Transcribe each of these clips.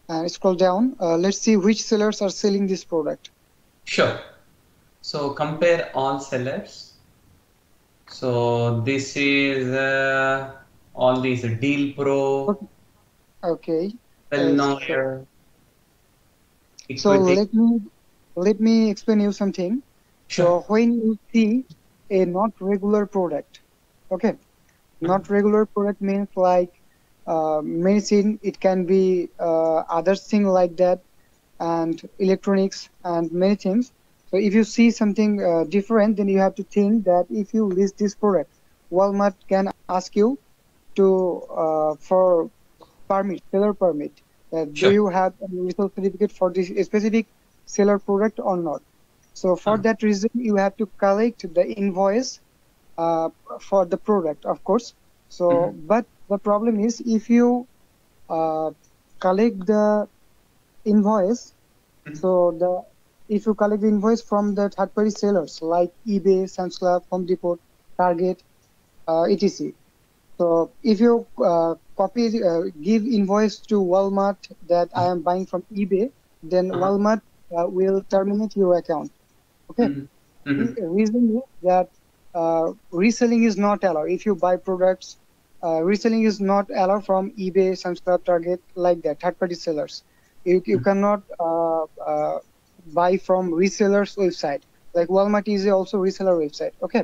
and scroll down. Let's see which sellers are selling this product. Sure. So compare all sellers. So this is all these Deal Pro, Okay. Okay. Well So, Knower, so Equity. let me explain you something. Sure. So when you see a not regular product, okay, not regular product means like medicine. It can be other thing like that, and electronics and many things. So if you see something different, then you have to think that if you list this product, Walmart can ask you to for permit, seller permit. Do Sure. you have a resale certificate for this specific seller product or not? So for Uh-huh. that reason, you have to collect the invoice uh, for the product, of course. Mhm. So, but the problem is if you uh, collect the invoice, Mhm. so the if you collect the invoice from the third party sellers like eBay, Sam's Club, Home Depot, Target, etc. So if you give invoice to Walmart that I am buying from eBay, then Uh-huh. Walmart will terminate your account. Okay. Mhm. Mhm. The reason is that reselling is not allowed. If you buy products, reselling is not allowed from eBay, Sam's Club, Target, like that, third party sellers. You cannot buy from resellers website. Like Walmart is also reseller website. Okay.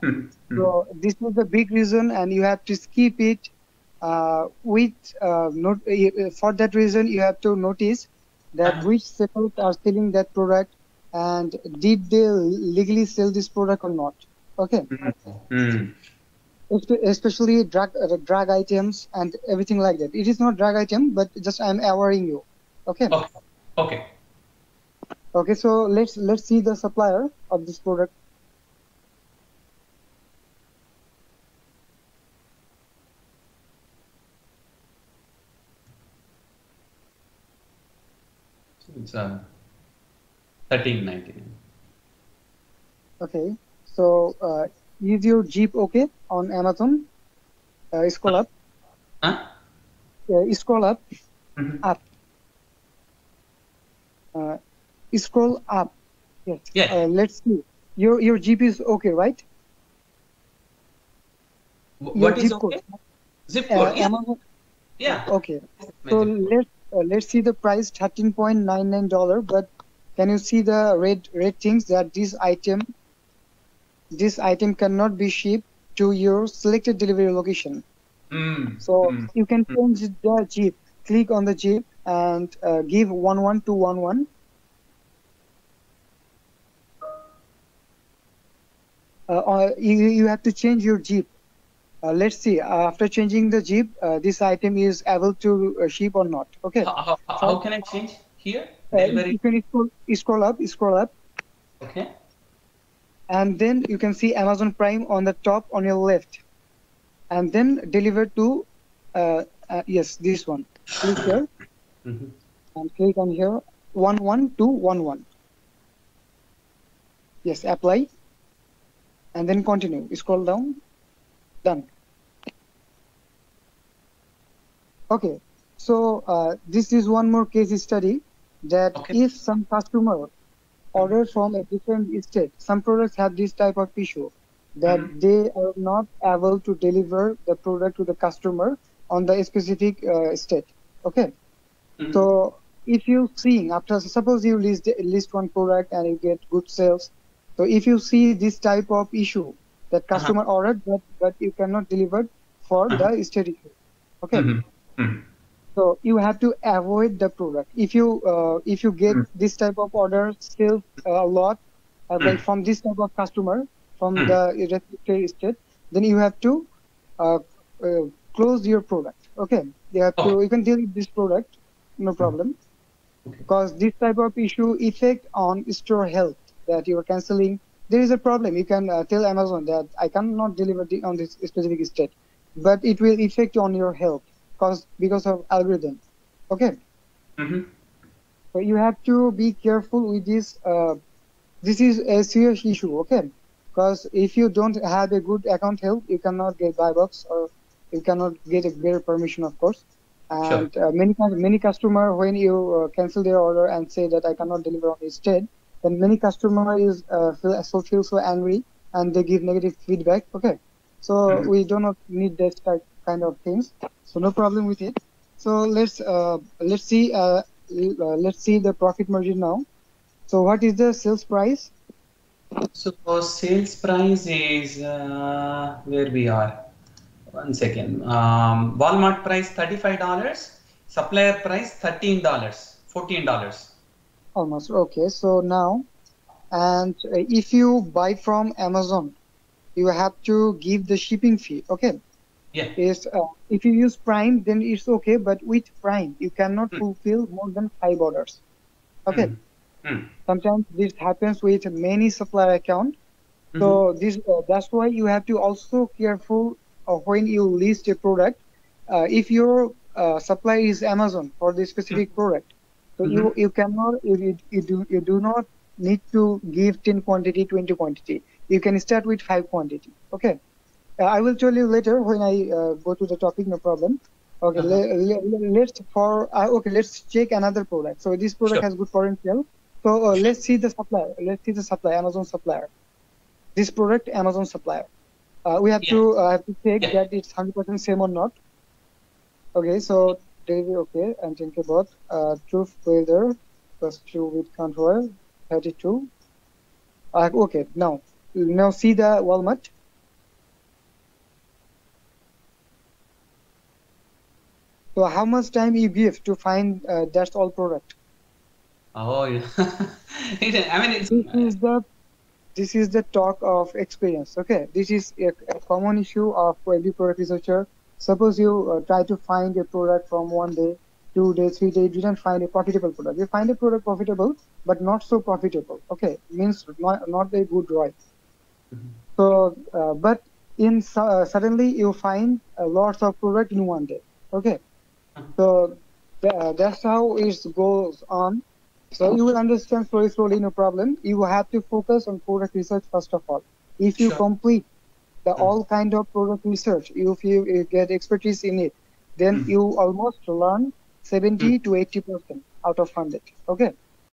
Mhm. Mhm. So this is the big reason, and you have to skip it. With not For that reason, you have to notice that Uh-huh. which sellers are selling that product, and did they legally sell this product or not. Okay, Mhm. Mhm. especially drug items and everything like that. It is not drug item, but just I'm awareing you. Okay, Okay. Okay. okay. So let's see the supplier of this product. So it's 13.99. Okay, so is your Jeep okay on Amazon? Scroll up. Huh? Scroll up, Mhm. up, uh, scroll up. Yes. Yeah. Let's see. Your Jeep is okay, right? Your What is Jeep code. okay? Zip code. Yeah. Amazon. Yeah. Okay. My So zip code. let's see the price, $13.99. But can you see the red things that this item cannot be shipped to your selected delivery location. Mm. So Mm. you can Mm. change the Jeep. Click on the Jeep and give 11211. You have to change your Jeep. Let's see. After changing the Jeep, this item is able to ship or not. Okay. How First, can I change here? Delivery. you can scroll up, Okay. and then you can see Amazon Prime on the top on your left, and then deliver to yes, this one. Click here Mhm. and click on here 11211. Yes, apply and then continue. Scroll down. Done. Okay. So this is one more case study that Okay. if some customer Mhm. orders from a different state. Some products have this type of issue that Mhm. they are not able to deliver the product to the customer on the specific state. Okay, Mhm. so if you see after suppose you list one product and you get good sales, so if you see this type of issue that Uh-huh. customer ordered but you cannot deliver for Uh-huh. the state issue. Okay, Mhm. Mhm. so you have to avoid the product. If you get Mhm. this type of order still a lot, like from this type of customer from Mhm. the restricted state, then you have to uh, uh, close your product. Okay, Okay. you can delete this product, no Mhm. problem, Okay. because this type of issue effect on store health that you are canceling. There is a problem. You can tell Amazon that I cannot deliver on this specific state, but it will affect on your health because of algorithm. Okay, Mhm. so you have to be careful with this. This is a serious issue. Okay, because if you don't have a good account health, you cannot get buy box or you cannot get a better permission, of course. Sure. And many customer, when you cancel their order and say that I cannot deliver on this date, then many customer is feel so angry and they give negative feedback. Okay, so Mhm. we do not need that kind of things. So no problem with it. So let's see the profit margin now. So what is the sales price? So sales price is where we are. One second. Walmart price $35. Supplier price $13. $14. Almost. Okay, so now, and if you buy from Amazon, you have to give the shipping fee. Okay, Yeah. is if you use Prime, then it's okay, but with Prime you cannot Hmm. fulfill more than 5 orders. Okay, Hmm. Hmm. sometimes this happens with many supplier account. Mhm. So this that's why you have to also careful when you list a product. If your supplier is Amazon for the specific product, so Mhm. you cannot you do not need to give 10 quantity, 20 quantity. You can start with 5 quantity. Okay. I will tell you later when I go to the topic. No problem. Okay, Uh-huh. okay, let's check another product. So this product Sure. has good potential. So Sure. let's see the supplier. Let's see the supplier, Amazon supplier. This product, Amazon supplier. We Yeah. have to check Yeah. that it's 100% same or not. Okay, so David, okay, and think about truth weather plus true with control 32. Okay, now see the Walmart. So how much time you give to find that's all product? Oh, yeah. I mean, it's This is the talk of experience. Okay, this is a common issue of every product researcher. Suppose you try to find a product from 1 day, 2 days, 3 days, you didn't find a profitable product. You find a product profitable, but not so profitable. Okay, means not a good ROI. So, but suddenly you find lots of product in 1 day. Okay, so that's how it goes on. So you will understand slowly, no problem. You have to focus on product research first of all. If you sure. complete the Mm. all kind of product research, if you get expertise in it, then Mm. you almost learn Mm. 70 to 80% out of 100. Okay.